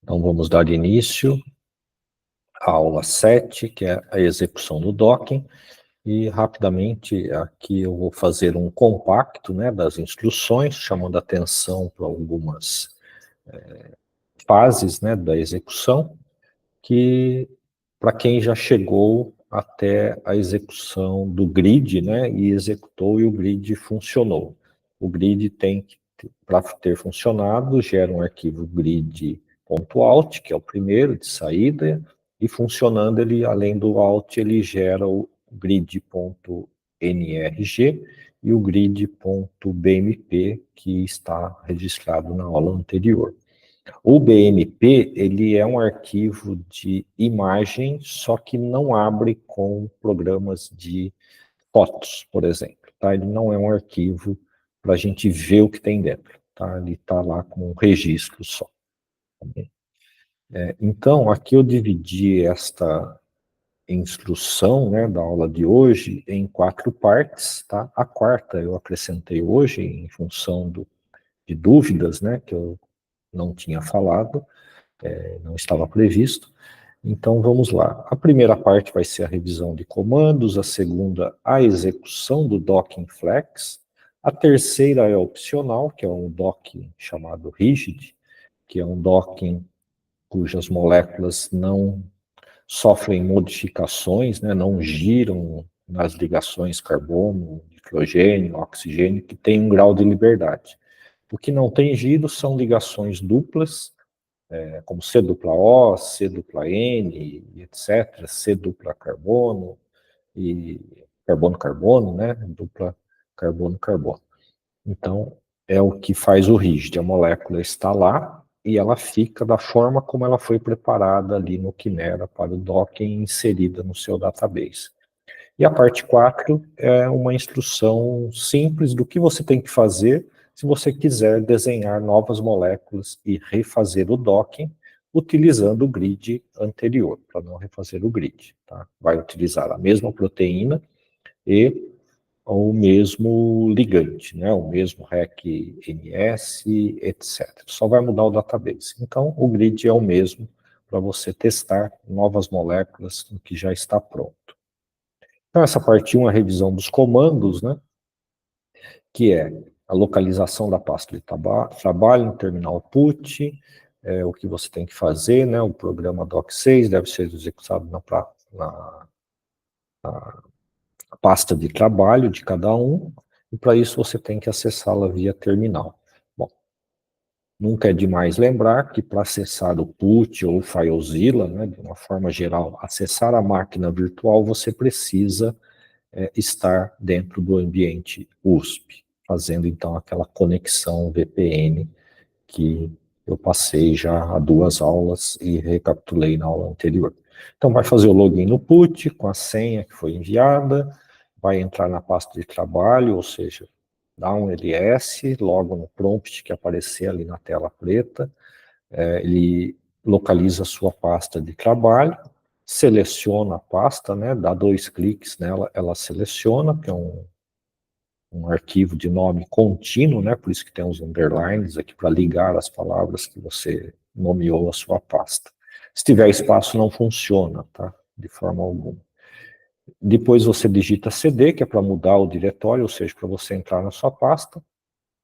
Então, vamos dar início à aula 7, que é a execução do docking, e rapidamente aqui eu vou fazer um compacto, né, das instruções, chamando atenção para algumas fases, né, da execução, que para quem já chegou até a execução do grid, né, e executou e o grid funcionou. O grid tem que, para ter funcionado, gera um arquivo grid.out, que é o primeiro de saída, e funcionando ele, além do out, ele gera o grid.nrg e o grid.bmp, que está registrado na aula anterior. O BMP, ele é um arquivo de imagem, só que não abre com programas de fotos, por exemplo, tá? Ele não é um arquivo para a gente ver o que tem dentro, tá? Ele está lá com um registro só. Então, aqui eu dividi esta instrução, né, da aula de hoje em 4 partes, tá? A quarta eu acrescentei hoje em função de dúvidas, né, que eu não tinha falado, não estava previsto. Então vamos lá. A primeira parte vai ser a revisão de comandos, a segunda a execução do docking flex, a terceira é opcional, que é um docking chamado rigid, que é um docking cujas moléculas não sofrem modificações, né, não giram nas ligações carbono, nitrogênio, oxigênio, que tem um grau de liberdade. O que não tem giro são ligações duplas, como C dupla O, C dupla N, etc., C dupla carbono, e carbono-carbono, né, dupla carbono-carbono. Então, é o que faz o rigid, a molécula está lá e ela fica da forma como ela foi preparada ali no Quimera para o docking inserida no seu database. E a parte 4 é uma instrução simples do que você tem que fazer se você quiser desenhar novas moléculas e refazer o docking utilizando o grid anterior, para não refazer o grid. Tá? Vai utilizar a mesma proteína e o mesmo ligante, né? O mesmo REC-NS, etc. Só vai mudar o database. Então, o grid é o mesmo para você testar novas moléculas no que já está pronto. Então, essa parte 1 é a revisão dos comandos, né? Que é a localização da pasta de trabalho no terminal put, o que você tem que fazer, né? O programa doc6 deve ser executado na pasta de trabalho de cada um, e para isso você tem que acessá-la via terminal. Bom, nunca é demais lembrar que para acessar o put ou o FileZilla, né, de uma forma geral, acessar a máquina virtual, você precisa estar dentro do ambiente USP, fazendo então aquela conexão VPN que eu passei já há 2 aulas e recapitulei na aula anterior. Então vai fazer o login no put com a senha que foi enviada, vai entrar na pasta de trabalho, ou seja, dá um ls, logo no prompt que aparecer ali na tela preta, ele localiza a sua pasta de trabalho, seleciona a pasta, né, dá 2 cliques nela, ela seleciona, que é um arquivo de nome contínuo, né, por isso que tem os underlines aqui para ligar as palavras que você nomeou a sua pasta. Se tiver espaço, não funciona, tá, de forma alguma. Depois você digita CD, que é para mudar o diretório, ou seja, para você entrar na sua pasta,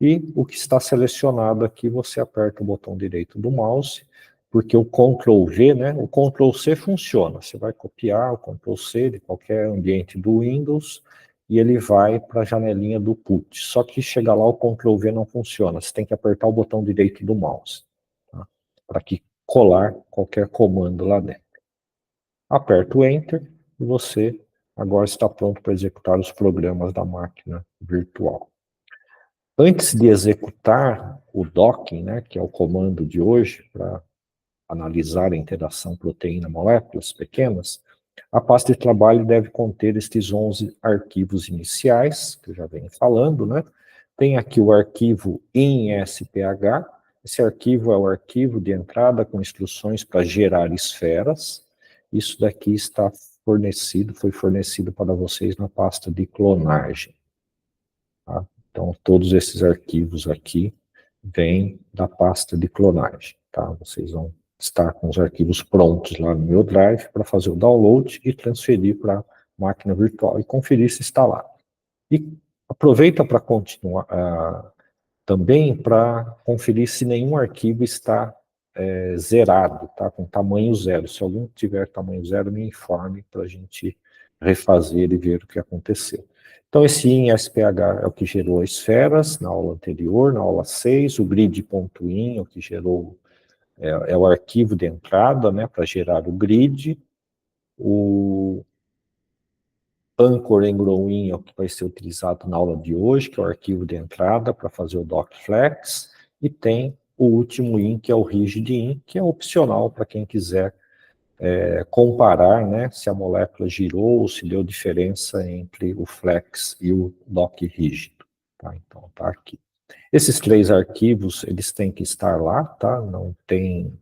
e o que está selecionado aqui, você aperta o botão direito do mouse, porque o Ctrl V, né, o Ctrl C funciona, você vai copiar o Ctrl C de qualquer ambiente do Windows, e ele vai para a janelinha do put, só que chegar lá o Ctrl V não funciona, você tem que apertar o botão direito do mouse, tá? Para que colar qualquer comando lá dentro. Aperta o Enter, e você agora está pronto para executar os programas da máquina virtual. Antes de executar o docking, né, que é o comando de hoje, para analisar a interação proteína-moléculas pequenas, a pasta de trabalho deve conter estes 11 arquivos iniciais, que eu já venho falando, né? Tem aqui o arquivo in.sph, esse arquivo é o arquivo de entrada com instruções para gerar esferas. Isso daqui está fornecido, foi fornecido para vocês na pasta de clonagem. Tá? Então, todos esses arquivos aqui vêm da pasta de clonagem, tá? Vocês vão estar com os arquivos prontos lá no meu Drive para fazer o download e transferir para a máquina virtual e conferir se está lá. E aproveita para continuar também para conferir se nenhum arquivo está zerado, tá? Com tamanho zero. Se algum tiver tamanho zero, me informe para a gente refazer e ver o que aconteceu. Então, esse in.sph é o que gerou esferas na aula anterior, na aula 6, o grid.in é o que gerou, é o arquivo de entrada, né, para gerar o grid, o Anchor engrowin é o que vai ser utilizado na aula de hoje, que é o arquivo de entrada para fazer o docflex, e tem o último in, que é o rigid-in, que é opcional para quem quiser comparar, né, se a molécula girou ou se deu diferença entre o flex e o doc rígido. Tá? Então, tá aqui. Esses 3 arquivos, eles têm que estar lá, tá? Não tem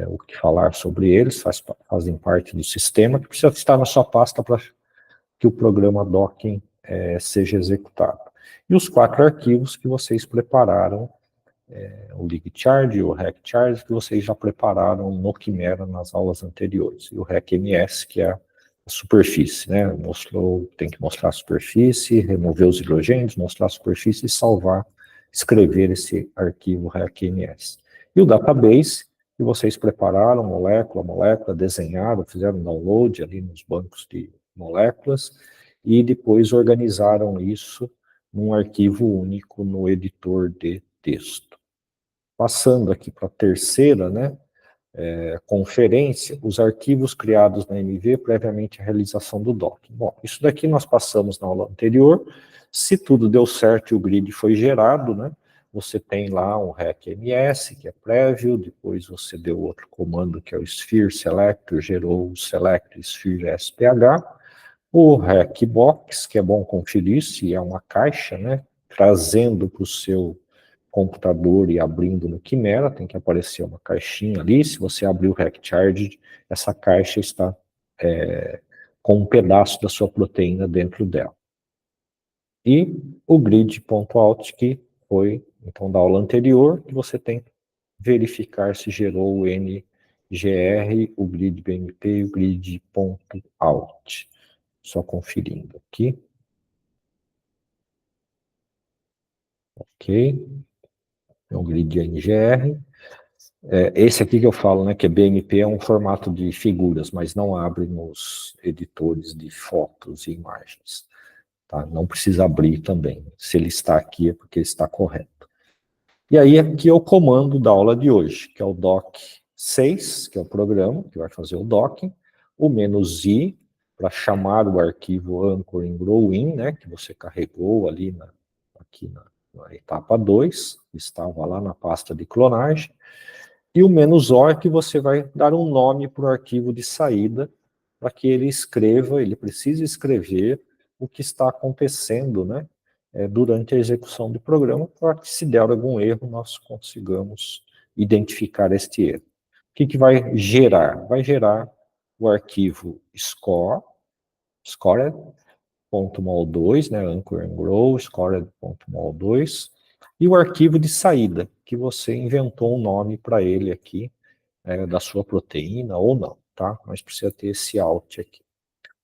o que falar sobre eles, fazem parte do sistema, que precisa estar na sua pasta para que o programa docking seja executado. E os 4 arquivos que vocês prepararam, o ligcharge, o recharge, que vocês já prepararam no Quimera nas aulas anteriores, e o recms, que é a superfície, né? Tem que mostrar a superfície, remover os hidrogênios, mostrar a superfície e salvar, escrever esse arquivo recms. E o database, que vocês prepararam, molécula a molécula, desenharam, fizeram download ali nos bancos de moléculas, e depois organizaram isso num arquivo único no editor de texto. Passando aqui para a terceira, né, conferência, os arquivos criados na MV previamente à realização do docking. Bom, isso daqui nós passamos na aula anterior. Se tudo deu certo e o grid foi gerado, né, você tem lá um recms, que é prévio, depois você deu outro comando, que é o sphere selector, gerou o select sphere sph, o recbox, que é bom conferir se é uma caixa, né, trazendo para o seu computador e abrindo no Quimera, tem que aparecer uma caixinha ali. Se você abrir o recharge, essa caixa está com um pedaço da sua proteína dentro dela. E o grid.out, que foi, então, da aula anterior, que você tem que verificar se gerou o NGR, o grid BMP e o grid.out. Só conferindo aqui. Ok. É o grid NGR. Esse aqui que eu falo, né, que é BMP, é um formato de figuras, mas não abre nos editores de fotos e imagens. Tá? Não precisa abrir também. Se ele está aqui é porque ele está correto. E aí aqui é o comando da aula de hoje, que é o doc6, que é o programa que vai fazer o docking, o "-i", para chamar o arquivo Anchor engrowin, né, que você carregou ali aqui na etapa 2, que estava lá na pasta de clonagem, e o "-o", que você vai dar um nome para o arquivo de saída, para que ele escreva, ele precisa escrever o que está acontecendo, né, durante a execução do programa, para que, se der algum erro, nós consigamos identificar este erro. O que vai gerar? Vai gerar o arquivo scored.mol2, né, anchor engrow, scored.mol2, e o arquivo de saída, que você inventou um nome para ele aqui, da sua proteína ou não, tá? Mas precisa ter esse out aqui.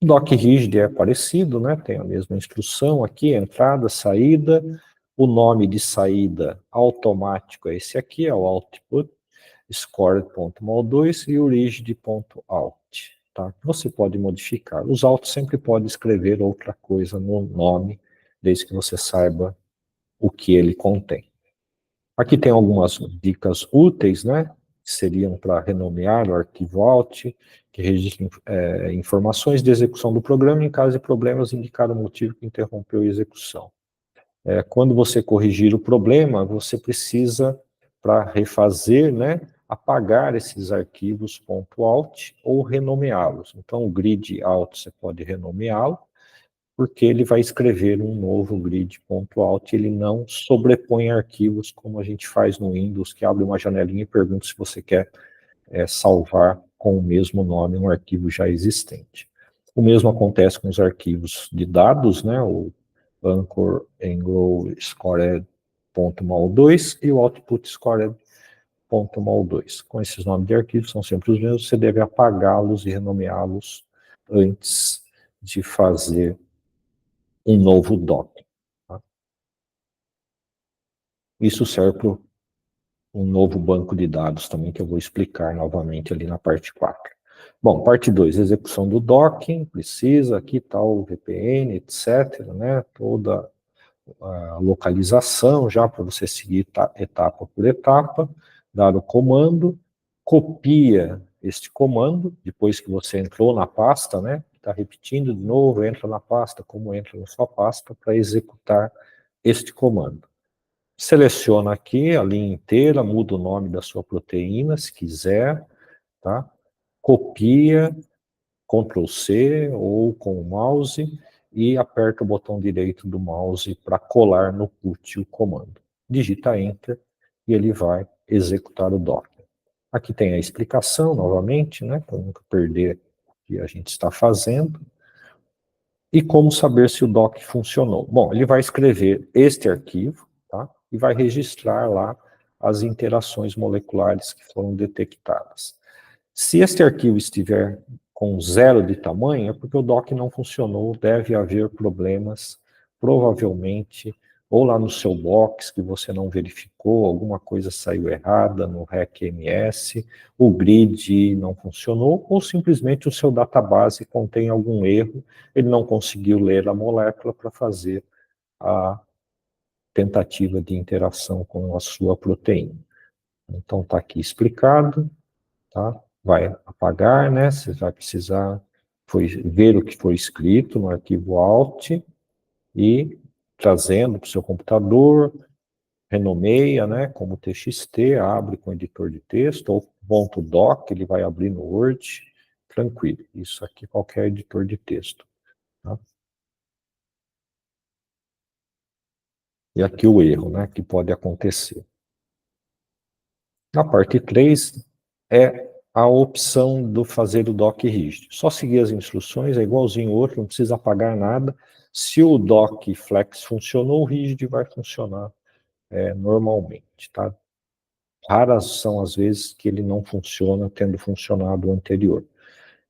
O docRigid é parecido, né? Tem a mesma instrução aqui, entrada, saída, o nome de saída automático é esse aqui, é o output, scored.mol2 e o rigid.out, tá? Você pode modificar. Os autos sempre pode escrever outra coisa no nome, desde que você saiba o que ele contém. Aqui tem algumas dicas úteis, né? Que seriam para renomear o arquivo out, que registra informações de execução do programa, em caso de problemas, indicar o motivo que interrompeu a execução. Quando você corrigir o problema, você precisa, para refazer, né, apagar esses arquivos .out ou renomeá-los. Então, o grid out você pode renomeá-lo, porque ele vai escrever um novo grid.out, ele não sobrepõe arquivos como a gente faz no Windows, que abre uma janelinha e pergunta se você quer salvar com o mesmo nome um arquivo já existente. O mesmo acontece com os arquivos de dados, né, o anchor engrow scored.mol2 e o output scored.mol2. .mol2. Com esses nomes de arquivos, são sempre os mesmos, você deve apagá-los e renomeá-los antes de fazer um novo doc. Tá? Isso serve para um novo banco de dados também, que eu vou explicar novamente ali na parte 4. Bom, parte 2, execução do docking, precisa, aqui está o VPN, etc., né, toda a localização já para você seguir etapa por etapa, dar o comando, copia este comando, depois que você entrou na pasta, né, está repetindo de novo, entra na pasta, como entra na sua pasta, para executar este comando. Seleciona aqui a linha inteira, muda o nome da sua proteína, se quiser, tá? Copia, Ctrl C ou com o mouse e aperta o botão direito do mouse para colar no put o comando. Digita Enter e ele vai executar o Docker. Aqui tem a explicação novamente, né, para nunca perder o que a gente está fazendo. E como saber se o doc funcionou? Bom, ele vai escrever este arquivo, tá? E vai registrar lá as interações moleculares que foram detectadas. Se este arquivo estiver com 0 de tamanho, é porque o doc não funcionou, deve haver problemas, provavelmente, ou lá no seu box, que você não verificou, alguma coisa saiu errada no RecMS, o grid não funcionou, ou simplesmente o seu database contém algum erro, ele não conseguiu ler a molécula para fazer a tentativa de interação com a sua proteína. Então está aqui explicado, tá? Vai apagar, né? Você vai precisar ver o que foi escrito no arquivo alt e trazendo para o seu computador, renomeia, né, como TXT, abre com editor de texto, ou .doc, ele vai abrir no Word, tranquilo. Isso aqui qualquer editor de texto. Tá? E aqui o erro, né, que pode acontecer. Na parte 3 é a opção do fazer o doc rígido. Só seguir as instruções, é igualzinho o outro, não precisa apagar nada. Se o doc flex funcionou, o rígido vai funcionar normalmente, tá? Raras são as vezes que ele não funciona, tendo funcionado o anterior.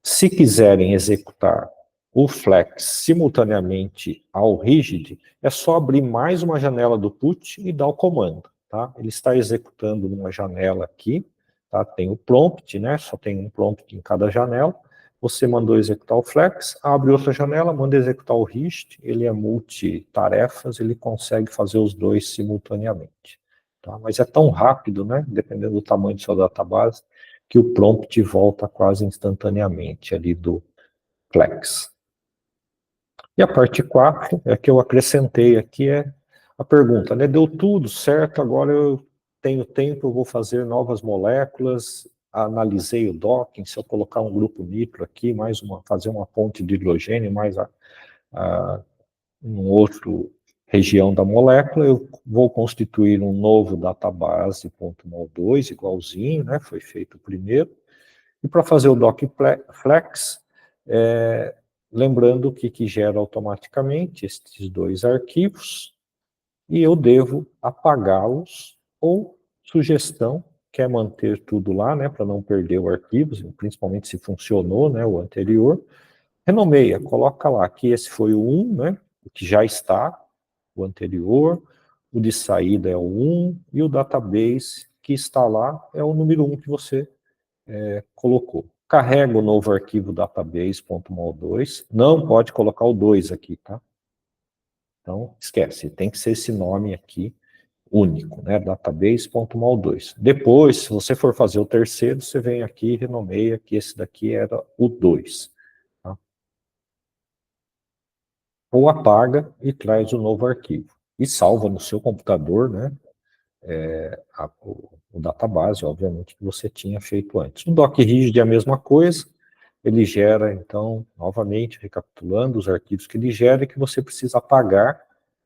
Se quiserem executar o flex simultaneamente ao rigid, é só abrir mais uma janela do put e dar o comando. Tá? Ele está executando numa janela aqui, tá? Tem o prompt, né? Só tem um prompt em cada janela. Você mandou executar o flex, abre outra janela, manda executar o rigid, ele é multitarefas, ele consegue fazer os dois simultaneamente. Tá? Mas é tão rápido, né? Dependendo do tamanho da sua database, que o prompt volta quase instantaneamente ali do Flex. E a parte 4 é que eu acrescentei aqui, é a pergunta, né? Deu tudo certo, agora eu tenho tempo, eu vou fazer novas moléculas, analisei o docking, se eu colocar um grupo nitro aqui, fazer uma ponte de hidrogênio, mais um outro região da molécula, eu vou constituir um novo database .mol2, igualzinho, né? Foi feito o primeiro. E para fazer o docflex, lembrando que gera automaticamente esses dois arquivos, e eu devo apagá-los, ou sugestão, quer manter tudo lá, né, para não perder o arquivo, principalmente se funcionou, né, o anterior, renomeia, coloca lá que esse foi o 1, né, o que já está, o anterior, o de saída é o 1, e o database que está lá é o número 1 que você colocou. Carrega o novo arquivo database.mol2, não pode colocar o 2 aqui, tá? Então, esquece, tem que ser esse nome aqui, único, né? Database.mol2. Depois, se você for fazer o terceiro, você vem aqui e renomeia que esse daqui era o 2. Tá? Ou apaga e traz o novo arquivo. E salva no seu computador, né? O database, obviamente, que você tinha feito antes. O docRigid é a mesma coisa, ele gera, então, novamente, recapitulando os arquivos que ele gera e que você precisa apagar,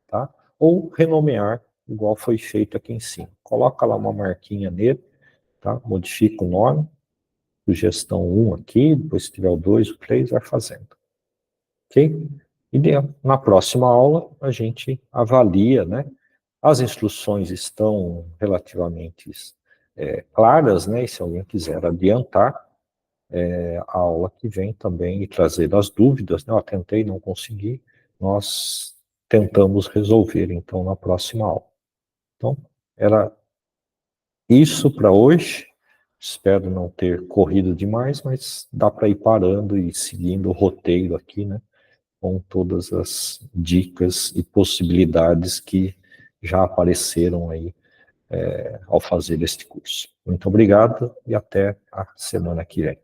tá? Ou renomear, igual foi feito aqui em cima. Coloca lá uma marquinha nele, tá? Modifica o nome, sugestão 1 aqui, depois se tiver o 2, o 3, vai fazendo. Ok? E na próxima aula, a gente avalia, né? As instruções estão relativamente claras, né? E se alguém quiser adiantar, a aula que vem também e trazer as dúvidas, né? Eu tentei, não consegui, nós tentamos resolver, então, na próxima aula. Então, era isso para hoje. Espero não ter corrido demais, mas dá para ir parando e seguindo o roteiro aqui, né? Com todas as dicas e possibilidades que já apareceram aí ao fazer este curso. Muito obrigado e até a semana que vem.